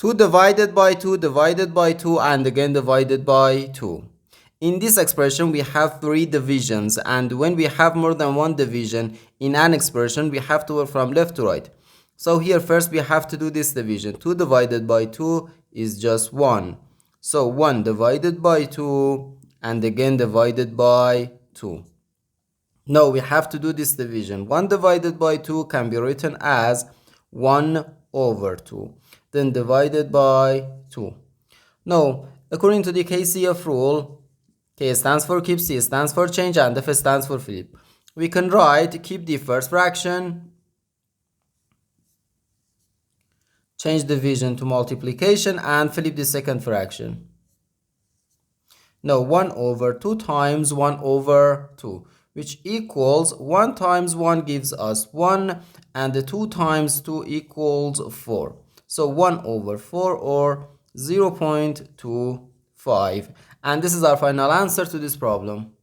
2 divided by 2 divided by 2 and again divided by 2. In this expression, we have 3 divisions, and when we have more than one division in an expression, we have to work from left to right. So here first we have to do this division. 2 divided by 2 is just 1. So 1 divided by 2 and again divided by 2. Now we have to do this division. 1 divided by 2 can be written as 1 over 2. Then divided by 2. Now, according to the KCF rule, K stands for keep, C stands for change, and F stands for flip. We can write keep the first fraction, change division to multiplication, and flip the second fraction. Now 1 over 2 times 1 over 2, which equals 1 times 1 gives us 1, and 2 times 2 equals 4. So 1 over 4 or 0.25. And this is our final answer to this problem.